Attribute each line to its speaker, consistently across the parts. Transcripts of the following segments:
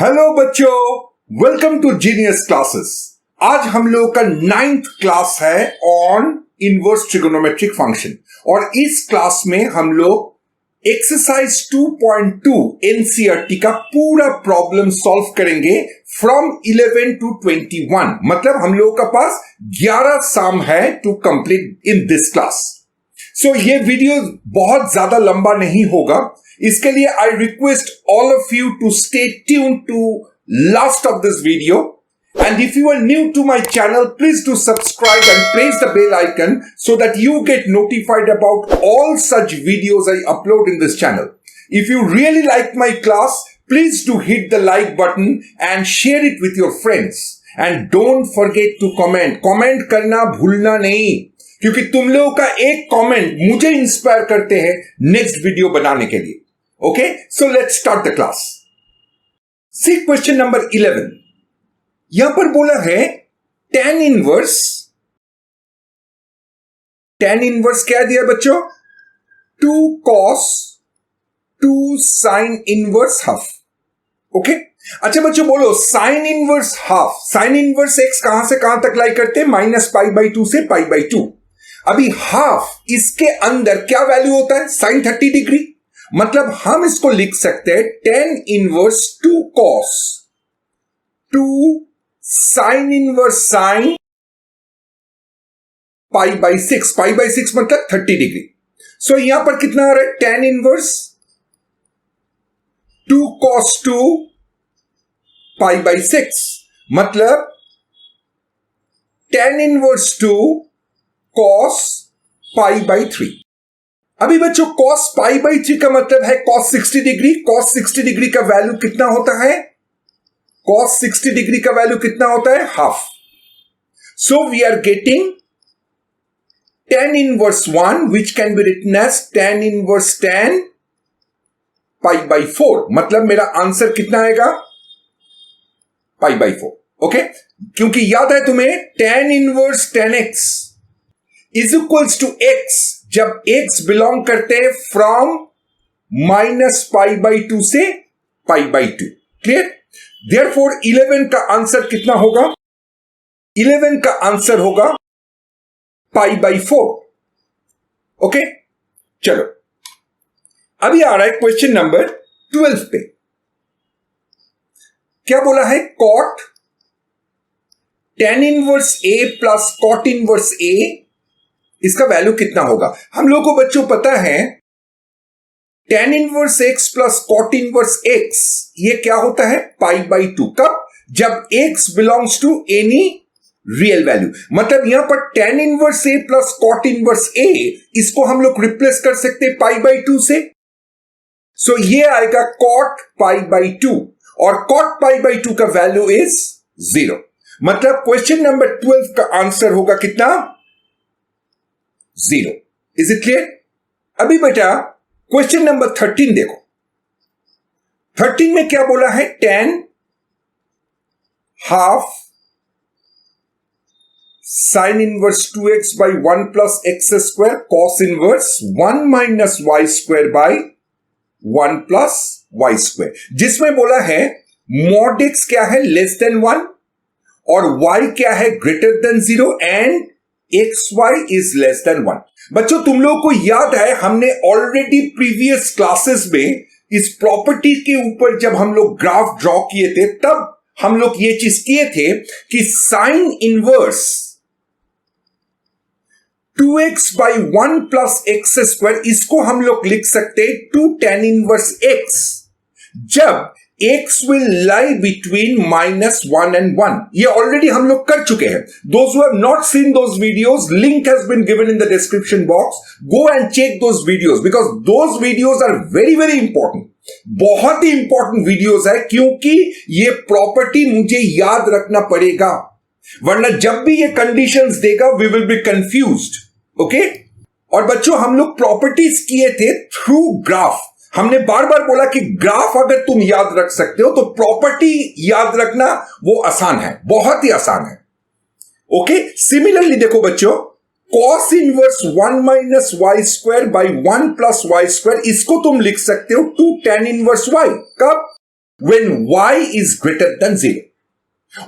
Speaker 1: Hello बच्चों, welcome to genius classes. आज हम लोगों का 9th क्लास है ऑन इनवर्स ट्रिगोनोमेट्रिक फंक्शन और इस क्लास में हम लोग एक्सरसाइज 2.2 एनसीईआरटी का पूरा प्रॉब्लम सॉल्व करेंगे फ्रॉम 11 टू 21। मतलब हम लोगों का पास 11 सम है to complete in this class. So ये वीडियो बहुत ज्यादा लंबा नहीं होगा, इसके लिए I request all of you to stay tune to last of this video and if you are new to my channel please do subscribe and press the bell icon so that you get notified about all such videos I upload in this channel. If you really like my class, please do hit the like button and share it with your friends and don't forget to comment. Comment करना भूलना नहीं, क्योंकि तुम लोगों का एक comment मुझे inspire करते हैं नेक्स्ट वीडियो बनाने के लिए। Okay, so let's start the class. See question number 11। यहां पर बोला है tan इनवर्स क्या दिया बच्चों? 2 cos 2 sin inverse half. Okay, अच्छा बच्चों बोलो sine inverse half, sine inverse x कहां से कहां तक लाई करते हैं? -π/2 से π/2। अभी हाफ इसके अंदर क्या वैल्यू होता है? Sine 30 degree. मतलब हम इसको लिख सकते हैं tan inverse 2 cos 2 sine inverse sine π/6। π/6 मतलब 30 डिग्री। सो यहां पर कितना आ रहा है? tan इनवर्स 2 cos 2 π/6 मतलब tan इनवर्स 2 cos π/3। अभी बच्चों cos π/3 का मतलब है cos 60 डिग्री। cos 60 डिग्री का वैल्यू कितना होता है? cos 60 डिग्री का वैल्यू कितना होता है? Half. So we are getting tan inverse 1 which can be written as tan inverse tan π/4। मतलब मेरा आंसर कितना आएगा? π/4। ओके, क्योंकि याद है तुम्हें tan inverse tan x is equals to x जब x बिलोंग करते हैं फ्रॉम -π/2 से π/2। क्लियर? देयरफॉर 11 का आंसर कितना होगा? 11 का आंसर होगा π/4। ओके, चलो अभी आ रहा है क्वेश्चन नंबर 12 पे। क्या बोला है? cot tan inverse a plus cot inverse a, इसका वैल्यू कितना होगा? हम लोगों को बच्चों पता है tan inverse x plus cot inverse x ये क्या होता है? π/2। कब? जब x belongs to any real value. मतलब यहां पर tan inverse a plus cot inverse a इसको हम लोग रिप्लेस कर सकते हैं π/2 से। सो ये आएगा cot π/2 और cot π/2 का वैल्यू इज 0। मतलब क्वेश्चन नंबर 12 का आंसर होगा कितना? 0। Is it clear? अभी बेटा क्वेश्चन नंबर 13 देखो। 13 में क्या बोला है? tan half sine inverse 2x/1 plus x² cos inverse 1 minus y² 1 plus y², जिसमें बोला है mod x क्या है? लेस देन 1 और y क्या है? Greater than 0 and xy is less than 1। बच्चों तुम लोगों को याद है हमने ऑलरेडी प्रीवियस क्लासेस में इस प्रॉपर्टी के ऊपर जब हम लोग ग्राफ ड्रॉ किए थे तब हम लोग ये चीज किए थे कि sine inverse 2x/1 plus x² इसको हम लोग लिख सकते 2 tan इनवर्स x जब x will lie between -1 and 1। ये ऑलरेडी हम लोग कर चुके हैं। Those who have not seen those videos, link has been given in the description box. Go and check those videos because those videos are very very important. बहुत ही important videos है क्योंकि ये प्रॉपर्टी मुझे याद रखना पड़ेगा, वरना जब भी ये कंडीशंस देगा we will be confused. Okay, और बच्चों हम लोग प्रॉपर्टीज किए थे थ्रू ग्राफ। हमने बार बार बोला कि ग्राफ अगर तुम याद रख सकते हो तो प्रॉपर्टी याद रखना वो आसान है, बहुत ही आसान है। ओके, सिमिलरली देखो बच्चों cos inverse 1 minus y² 1 plus y² इसको तुम लिख सकते हो 2 tan इनवर्स y। कब? When y is greater than 0।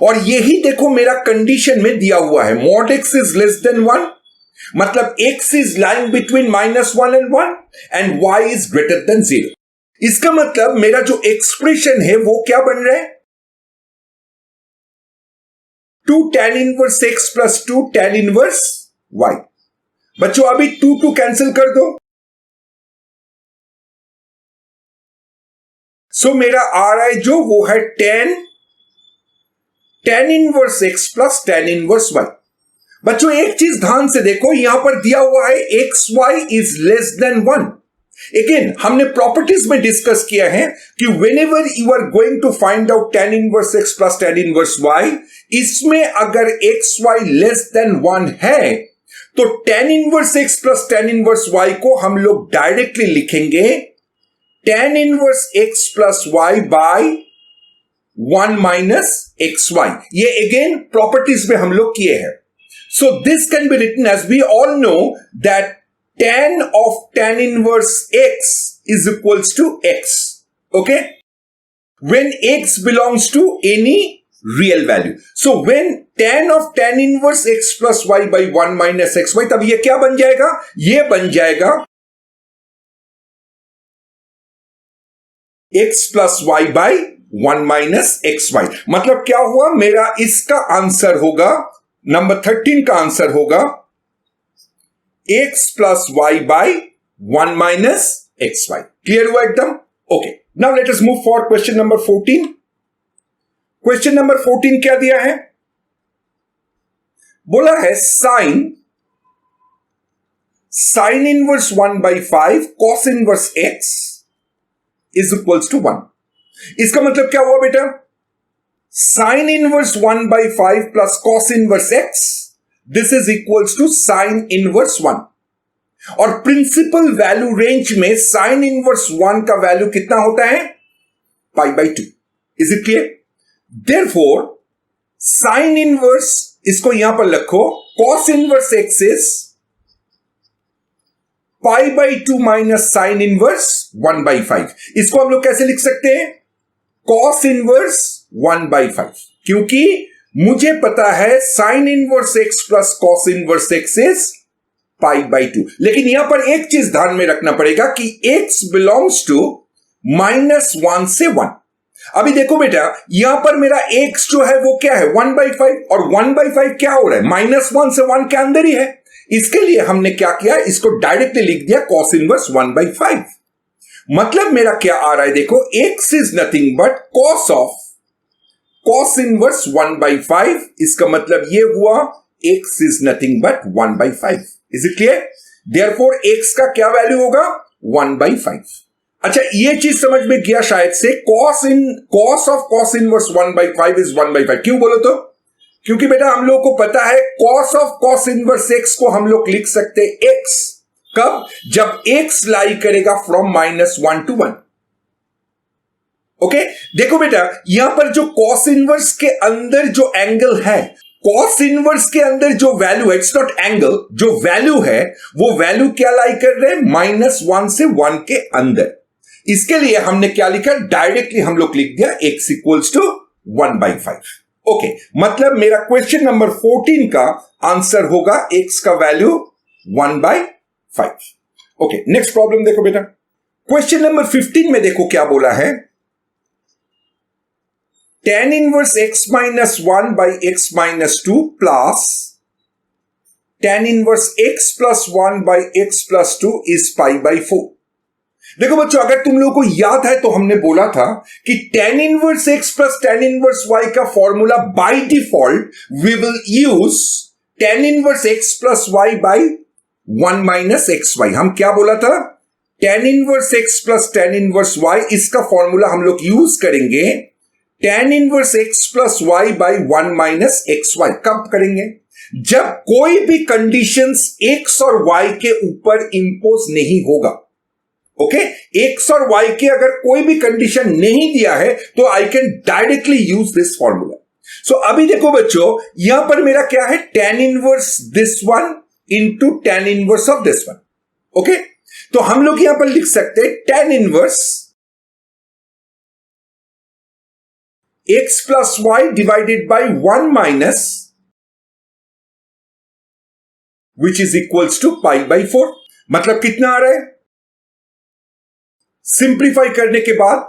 Speaker 1: और यही देखो मेरा कंडीशन में दिया हुआ है, mod x is less than 1, मतलब x is lying between -1 and 1 and y is greater than 0। इसका मतलब मेरा जो एक्सप्रेशन है वो क्या बन रहा है, 2 tan inverse x plus 2 tan inverse y। बच्चों अभी 2 कैंसिल कर दो, सो मेरा आ रहा है जो वो है tan inverse x plus tan inverse y। बच्चों एक चीज ध्यान से देखो, यहां पर दिया हुआ है xy is less than 1। Again हमने प्रॉपर्टीज में डिस्कस किया है कि whenever you are going to find out tan inverse x plus tan inverse y, इसमें अगर xy लेस देन 1 है तो tan inverse x plus tan inverse y को हम लोग डायरेक्टली लिखेंगे tan inverse x plus y by 1 minus xy। ये again properties में हम लोग किए हैं। So this can be written as we all know that tan of tan inverse x is equals to x. Okay? When x belongs to any real value. So when tan of tan inverse x plus y by 1 minus xy, तब ये क्या बन जाएगा, ये बन जाएगा x plus y by 1 minus xy। मतलब क्या हुआ, मेरा इसका आंसर होगा, नंबर 13 का आंसर होगा x plus y by 1 minus x y. Clear हुआ एकदम? Okay, now let us move for question number 14। Question number 14 क्या दिया है, बोला है sine inverse 1 by 5 cos inverse x is equals to 1। इसका मतलब क्या हुआ बेटा, sine inverse 1 by 5 plus cos inverse x, this is equals to sine inverse 1। और प्रिंसिपल वैल्यू रेंज में साइन इनवर्स 1 का वैल्यू कितना होता है, पाई by 2। Is it clear? Therefore sine inverse, इसको यहां पर रखो, cos inverse x is pi by 2 minus sine inverse 1 by 5। इसको हम लोग कैसे लिख सकते हैं, कॉस इनवर्स 1 बाई 5, क्योंकि मुझे पता है sine inverse x plus cos inverse x is pi by 2। लेकिन यहां पर एक चीज ध्यान में रखना पड़ेगा कि x बिलोंग्स टू -1 से 1। अभी देखो बेटा, यहां पर मेरा x जो है वो क्या है, 1 बाई 5, और 1 बाई 5 क्या हो रहा है, -1 से 1 के अंदर ही है। इसके लिए हमने क्या किया, इसको डायरेक्टली लिख दिया कॉस इनवर्स 1 बाई 5। मतलब मेरा क्या आ रहा है, देखो x is nothing but cos of cos inverse 1 by 5। इसका मतलब ये हुआ x is nothing but 1 by 5। Is it clear? Therefore x का क्या वैल्यू होगा, 1 बाई 5। अच्छा, ये चीज समझ में गया शायद से, cos of cos inverse 1 by 5 is 1 by 5। क्यों बोलो तो, क्योंकि बेटा हम लोग को पता है cos of cos inverse x को हम लोग लिख सकते हैं x, कब, जब x लाई करेगा फ्रॉम -1 टू 1। ओके, देखो बेटा, यहां पर जो कॉस इनवर्स के अंदर जो एंगल है, कॉस इनवर्स के अंदर जो वैल्यू है, इट्स नॉट एंगल, जो वैल्यू है वो वैल्यू क्या लाई कर रहे हैं, -1 से 1 के अंदर। इसके लिए हमने क्या लिखा, डायरेक्टली हम लोग लिख दिया x equals to 1 by 5। Okay, मतलब मेरा क्वेश्चन नंबर 14 का आंसर होगा x का value 1 by 5। Okay, next problem देखो बेटा, क्वेश्चन नंबर 15 में देखो क्या बोला है, tan inverse x minus 1 by x minus 2 plus tan inverse x plus 1 by x plus 2 is pi by 4। देखो बच्चों, अगर तुम लोगों को याद है तो हमने बोला था कि tan inverse x plus tan inverse y का formula by default we will use tan inverse x plus y by 1 minus xy। हम क्या बोला था, tan inverse x plus tan inverse y, इसका फॉर्मूला हम लोग यूज करेंगे tan inverse x plus y by 1 minus xy। कब करेंगे, जब कोई भी कंडीशंस x और y के ऊपर इंपोज नहीं होगा। ओके, x और y के अगर कोई भी कंडीशन नहीं दिया है तो I can directly use this formula. So अभी देखो बच्चों, यहां पर मेरा क्या है, tan inverse this one into tan inverse of this one. Okay, तो हम लोग यहां पर लिख सकते हैं tan inverse x plus y divided by 1 minus which is equals to pi by 4। मतलब कितना आ रहा है सिंप्लीफाई करने के बाद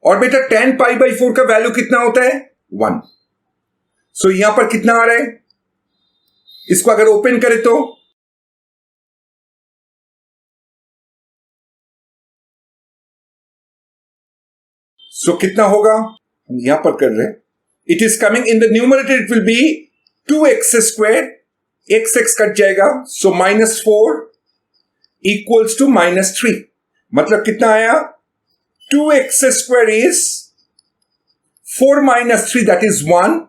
Speaker 1: और बेटा tan पाई बाई 4 का वैल्यू कितना होता है 1। सो यहां पर कितना आ रहा है, इसको अगर ओपन करें तो कितना होगा, हम यहां पर कर रहे हैं, it is coming in the numerator, it will be 2x square, x cut जाएगा, सो -4 इक्वल्स टू -3। मतलब कितना आया 2x square is 4 - 3 that is 1।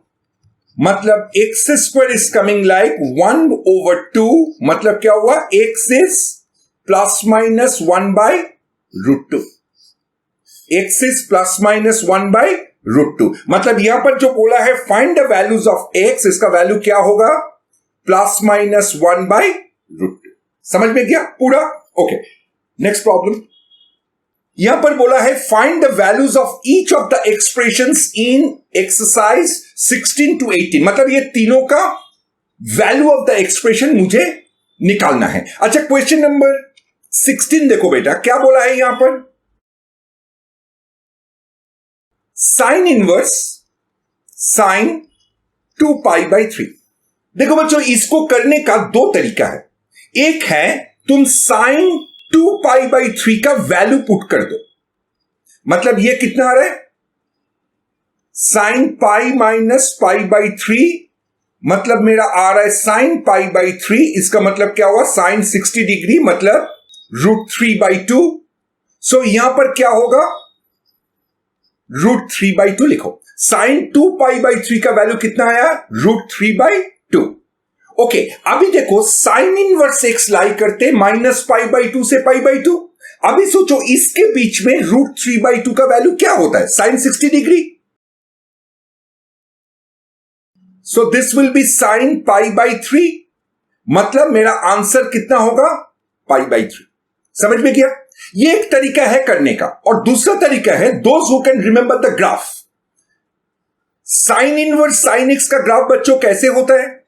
Speaker 1: मतलब x square is coming like 1/2। मतलब क्या हुआ x इज ±1/√2। x is ±1/√2। मतलब यहां पर जो बोला है find the values of x, इसका वैल्यू क्या होगा +-1/√2। समझ में गया पूरा? Okay, next problem. यहां पर बोला है find the values of each of the expressions in exercise 16 to 18। मतलब ये तीनों का वैल्यू ऑफ द एक्सप्रेशन मुझे निकालना है। अच्छा, क्वेश्चन नंबर 16 देखो बेटा, क्या बोला है यहां पर, साइन इनवर्स साइन 2 पाई 3। देखो बच्चों, इसको करने का दो तरीका है। एक है तुम साइन 2 पाई 3 का वैल्यू पुट कर दो। मतलब ये कितना आ रहा है साइन पाई माइनस पाई 3। मतलब मेरा आ रहा है साइन पाई 3। इसका मतलब क्या हुआ साइन 60 डिग्री, मतलब √3/2। सो यहां पर क्या होगा √3/2 लिखो। साइन 2 पाई 3 का वैल्यू कितना आया √3/2। ओके, अभी देखो साइन इनवर्स एक्स लाई करते -पाई/2 से पाई/2। अभी सोचो इसके बीच में √3/2 का वैल्यू क्या होता है sine 60 degree. So this will be sine पाई/3। मतलब मेरा आंसर कितना होगा पाई/3। समझ में गया? ये एक तरीका है करने का। और दूसरा तरीका है those who can remember the graph. Sign inverse sine x का ग्राफ बच्चों कैसे होता है,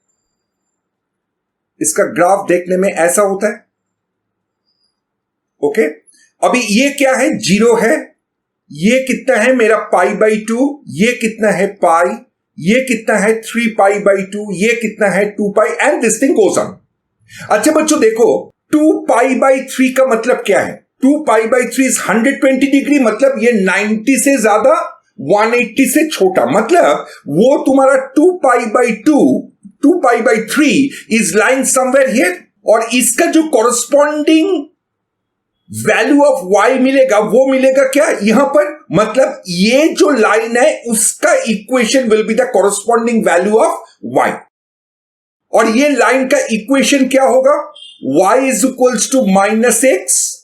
Speaker 1: इसका ग्राफ देखने में ऐसा होता है। ओके, अभी ये क्या है 0 है, ये कितना है मेरा पाई/2, ये कितना है पाई, ये कितना है 3 पाई/2, ये कितना है 2 pi, and this thing goes on. अच्छा बच्चों देखो 2 पाई/3 का मतलब क्या है, 2 पाई/3 इज 120 डिग्री। मतलब ये 90 से ज्यादा 180 से छोटा। मतलब वो तुम्हारा 2 पाई/3 इज लाइंग समवेयर हियर, और इसका जो कॉरस्पॉन्डिंग वैल्यू ऑफ y मिलेगा वो मिलेगा क्या यहां पर। मतलब ये जो लाइन है उसका equation will be the corresponding value of y, और ये लाइन का इक्वेशन क्या होगा y is equals to -x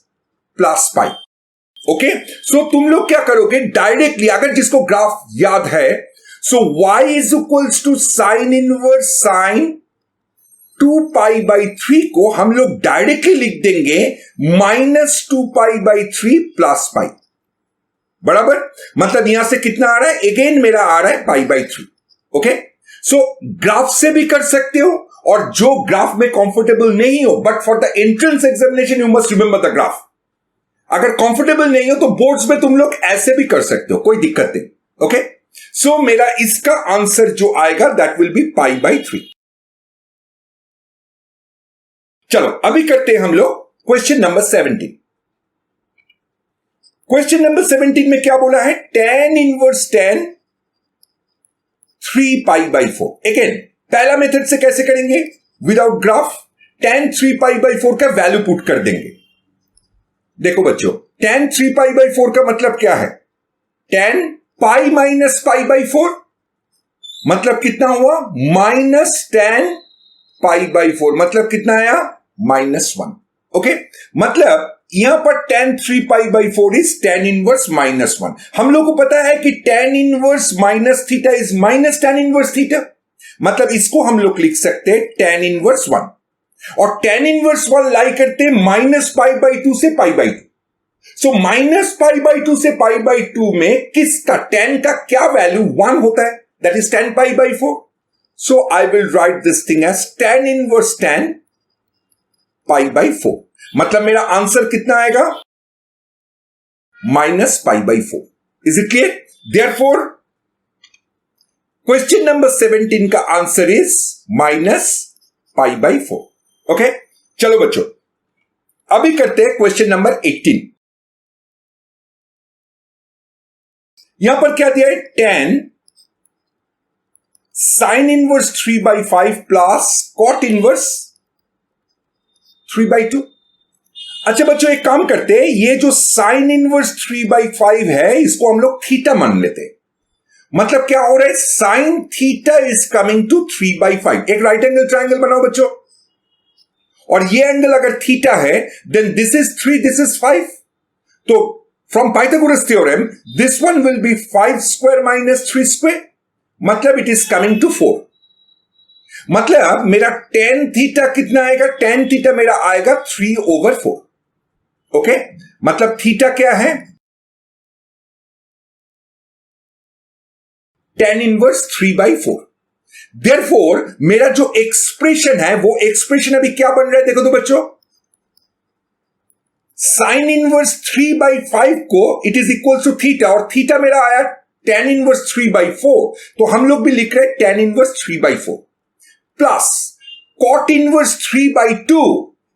Speaker 1: plus pi. Okay, so तुम लोग क्या करोगे डायरेक्टली, अगर जिसको ग्राफ याद है, so y is equals to sine inverse sine 2 पाई/3 को हम लोग डायरेक्टली लिख देंगे -2 पाई/3 प्लस पाई बराबर। मतलब यहां से कितना आ रहा है, अगेन मेरा आ रहा है पाई/3। ओके, सो ग्राफ से भी कर सकते हो, और जो ग्राफ में कंफर्टेबल नहीं हो, but for the entrance examination you must remember the graph. अगर कंफर्टेबल नहीं हो तो बोर्ड्स में तुम लोग ऐसे भी कर सकते हो, कोई दिक्कत नहीं। ओके, सो मेरा इसका आंसर जो आएगा दैट विल बी पाई/3। चलो अभी करते हैं हम लोग क्वेश्चन नंबर 17। क्वेश्चन नंबर 17 में क्या बोला है, tan इनवर्स tan 3 पाई/4। अगेन पहला मेथड से कैसे करेंगे, विदाउट ग्राफ tan 3 पाई/4 का वैल्यू पुट कर देंगे। देखो बच्चों tan 3 पाई/4 का मतलब क्या है, tan पाई माइनस पाई/4। मतलब कितना हुआ -tan पाई/4। मतलब कितना आया -1। ओके, मतलब यहां पर tan 3 पाई/4 इज tan इनवर्स -1। हम लोग को पता है कि tan inverse minus theta is minus tan inverse theta. मतलब इसको हम लोग लिख सकते हैं tan इनवर्स 1। और tan इनवर्स 1 लाई करते -π/2 से π/2। सो -π/2 से π/2 में किसका tan का क्या वैल्यू 1 होता है, that is tan π/4। So I will write this thing as tan inverse tan π/4। मतलब मेरा आंसर कितना आएगा, -π/4। Is it clear? Therefore question number 17 का आंसर इज -π/4। ओके, चलो बच्चों अभी करते हैं क्वेश्चन नंबर 18। यहां पर क्या दिया है, tan sin inverse 3/5 plus cot inverse 3/2। अच्छा बच्चों एक काम करते हैं, ये जो sin इनवर्स 3/5 है इसको हम लोग थीटा मान लेते हैं। मतलब क्या हो रहा है, sin theta is coming to 3/5। एक राइट एंगल ट्राइंगल बनाओ बच्चों, और ये एंगल अगर थीटा है then this is 3, this is 5। तो from Pythagoras theorem this one will be 5 square minus 3 square, मतलब इट इज कमिंग टू 4। मतलब मेरा tan थीटा कितना आएगा, tan थीटा मेरा आएगा 3/4। ओके, मतलब थीटा क्या है, tan इनवर्स 3/4। देयरफॉर मेरा जो एक्सप्रेशन है वो एक्सप्रेशन अभी क्या बन रहा है, देखो तो बच्चों, साइन इनवर्स 3/5 को it is equal to theta, और थीटा मेरा आया tan इनवर्स 3/4। तो हम लोग भी लिख रहे हैं tan inverse 3/4 plus cot inverse 3/2।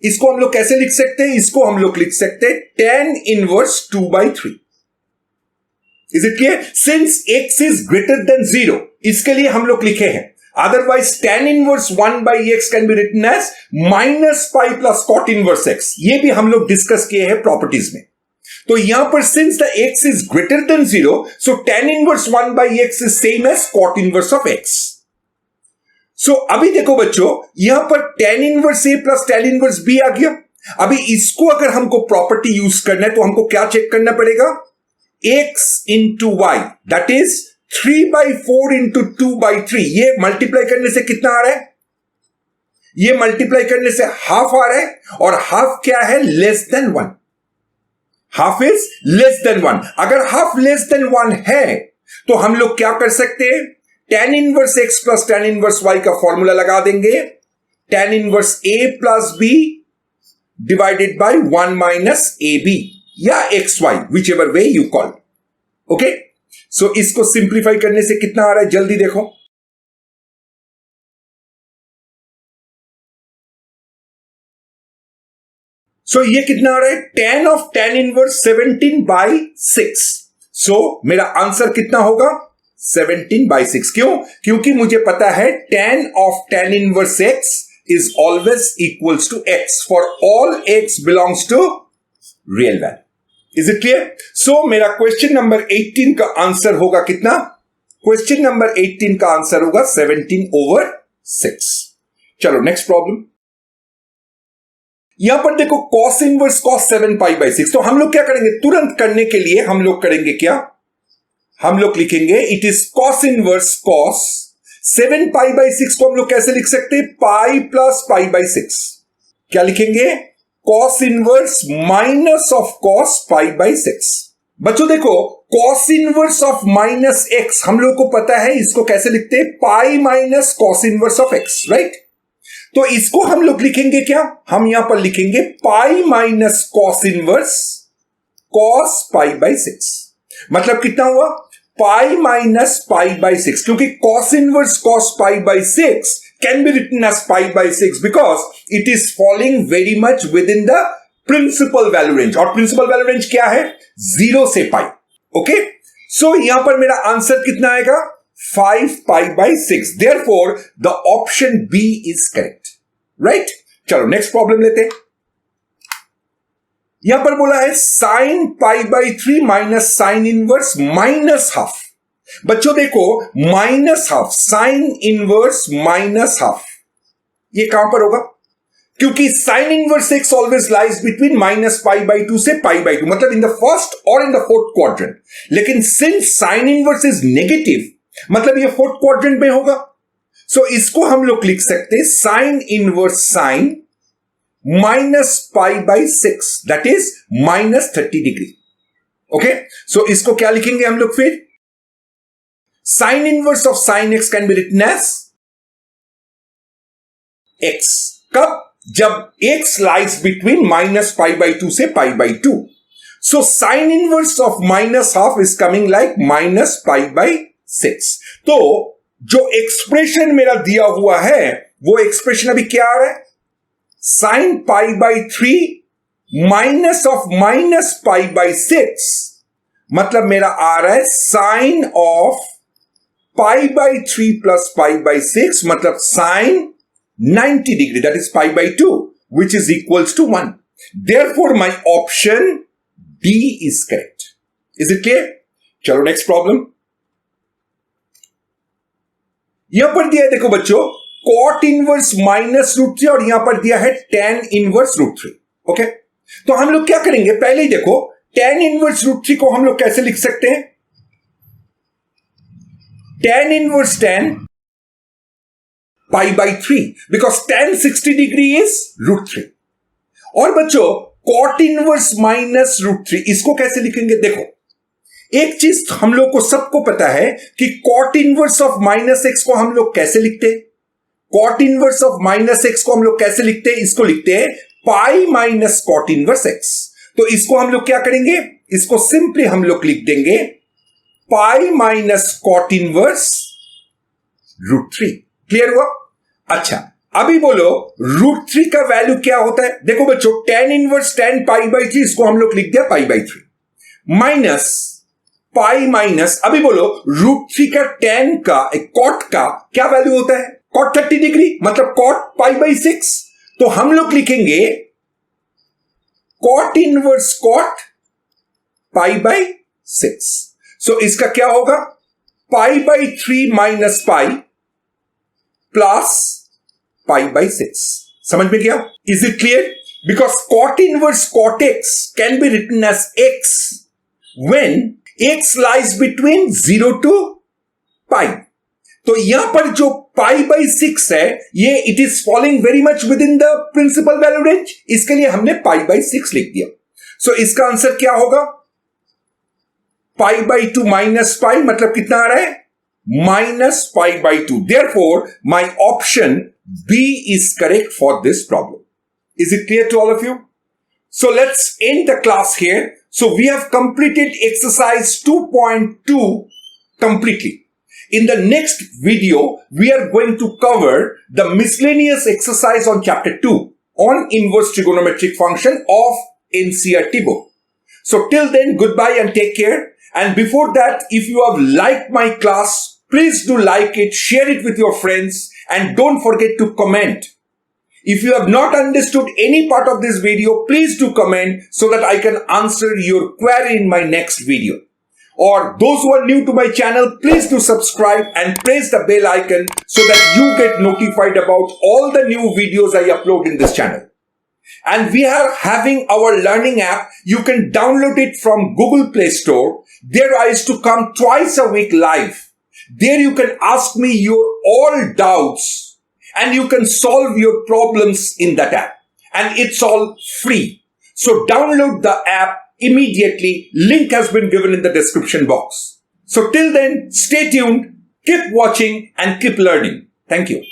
Speaker 1: इसको हम लोग कैसे लिख सकते हैं, इसको हम लोग लिख सकते हैं tan inverse 2/3। Is it clear? Since x is greater than 0 इसके लिए हम लोग लिखे हैं, otherwise tan inverse 1/x can be written as -π plus cot inverse x। ये भी हम लोग डिस्कस किए हैं प्रॉपर्टीज में। तो यहां पर since the x is greater than 0 so tan inverse 1/x is same as cot inverse of x। So अभी देखो बच्चों, यहां पर tan inverse a plus tan inverse b आ गया। अभी इसको अगर हमको प्रॉपर्टी यूज करना है तो हमको क्या चेक करना पड़ेगा, x into y that is 3/4 into 2/3। ये मल्टीप्लाई करने से कितना आ रहा है, ये मल्टीप्लाई करने से हाफ आ रहा है, और हाफ क्या है, less than 1। Half is less than 1। अगर हाफ लेस देन 1 है तो हम लोग क्या कर सकते हैं, tan inverse x plus tan inverse y का फॉर्मूला लगा देंगे, tan inverse a plus b divided by 1 minus ab या xy whichever way you call. Okay, so इसको सिंप्लीफाई करने से कितना आ रहा है, जल्दी देखो। सो ये कितना आ रहा है, tan ऑफ tan इनवर्स 17/6। सो मेरा आंसर कितना होगा, 17/6। क्यों? क्योंकि मुझे पता है tan of tan inverse x is always equals to x for all x belongs to real value. Is it clear? So मेरा क्वेश्चन नंबर 18 का आंसर होगा कितना, क्वेश्चन नंबर 18 का आंसर होगा 17/6। चलो नेक्स्ट प्रॉब्लम। यहां पर देखो cos इनवर्स cos 7π/6। तो हम लोग क्या करेंगे, तुरंत करने के लिए हम लोग करेंगे क्या, हम लोग लिखेंगे it is cos inverse cos 7π/6 को हम लोग कैसे लिख सकते हैं, पाई प्लस π/6। क्या लिखेंगे, cos inverse minus of cos π/6। बच्चों देखो cos inverse of minus x हम लोग को पता है, इसको कैसे लिखते हैं, pi minus cos inverse of x, right. तो इसको हम लोग लिखेंगे क्या, हम यहां पर लिखेंगे pi minus cos inverse cos π/6। मतलब कितना हुआ, पाई माइनस π/6, क्योंकि cos inverse cos π/6 can be written as π/6 because it is falling very much within the principal value range। और principal value range क्या है, 0 से पाई। ओके, सो यहां पर मेरा आंसर कितना आएगा, 5π/6। Therefore the option B is correct, right? चलो नेक्स्ट प्रॉब्लम लेते हैं। यहां पर बोला है sine π/3 minus sine inverse minus half. बच्चों देखो minus half, sine inverse minus half, ये कहां पर होगा, क्योंकि sine inverse x always lies between -π/2 से π/2, मतलब इन द फर्स्ट और इन द फोर्थ क्वाड्रेंट। लेकिन since sine inverse is negative मतलब ये फोर्थ क्वाड्रेंट में होगा। सो इसको हम लोग लिख सकते हैं sine inverse sine minus pi by 6, that is minus 30 degree. Okay, so इसको क्या लिखेंगे हम लोग फिर? Sine inverse of sine x can be written as x. कब? जब x lies between minus pi by 2 से pi by 2. So sine inverse of minus half is coming like minus pi by 6. तो जो एक्सप्रेशन मेरा दिया हुआ है वो एक्सप्रेशन अभी क्या आ रहा है? Sine pi by 3 minus of minus pi by 6, मतलब मेरा आ रहा है sine of pi by 3 plus pi by 6, मतलब sine 90 degree, that is pi by 2, which is equals to 1. Therefore my option B is correct. Is it clear? चलो next problem. यहां पर दिया है, देखो बच्चों, कॉट इनवर्स माइनस रूट 3 और यहां पर दिया है tan इनवर्स रूट 3. ओके, तो हम लोग क्या करेंगे? पहले ही देखो, tan इनवर्स रूट 3 को हम लोग कैसे लिख सकते हैं? tan inverse tan pi by 3, because tan 60 degree is root 3. और बच्चों, कॉट इनवर्स माइनस रूट 3, इसको कैसे लिखेंगे? देखो, एक चीज हम लोग को सबको पता है कि cot inverse of minus x को हम लोग कैसे लिखते हैं? Cot inverse of minus x को हम लोग कैसे लिखते हैं? इसको लिखते हैं pi minus cot inverse x. तो इसको हम लोग क्या करेंगे? इसको सिंपली हम लोग लिख देंगे pi minus cot inverse root 3. Clear हुआ? अच्छा, अभी बोलो रूट 3 का वैल्यू क्या होता है? देखो बच्चों, tan inverse tan pi by 3, इसको हम लोग लिख दिया पाई बाई 3 माइनस पाई माइनस, अभी बोलो रूट 3 का tan का कॉट का क्या वैल्यू होता है? कॉट 30 डिग्री, मतलब कॉट पाई बाई 6. तो हम लोग लिखेंगे cot inverse cot pi by 6. So इसका क्या होगा? Pi by 3 minus pi plus pi by 6. समझ में गया? Is it clear? Because cot inverse cot x can be written as x when x lies between 0 to pi. तो यहां पर जो पाई बाई 6 है, ये it is following very much within the principal value range, इसके लिए हमने पाई बाई 6 लिख दिया. सो इसका आंसर क्या होगा? पाई बाई 2 माइनस पाई, मतलब कितना आ रहा है? Minus pi by 2. Therefore my option B is correct for this problem. Is it clear to all of you? So let's end the class here. So we have completed exercise 2.2 completely. In the next video, we are going to cover the miscellaneous exercise on chapter 2 on inverse trigonometric function of NCERT book. So till then, goodbye and take care. And before that, if you have liked my class, please do like it, share it with your friends, and don't forget to comment. If you have not understood any part of this video, please do comment so that I can answer your query in my next video. Or those who are new to my channel, please do subscribe and press the bell icon so that you get notified about all the new videos I upload in this channel. And we are having our learning app. You can download it from Google Play Store. There I used to come twice a week live. There you can ask me your all doubts and you can solve your problems in that app. And it's all free. So download the app immediately. Link has been given in the description box. So till then, stay tuned, keep watching and keep learning. Thank you.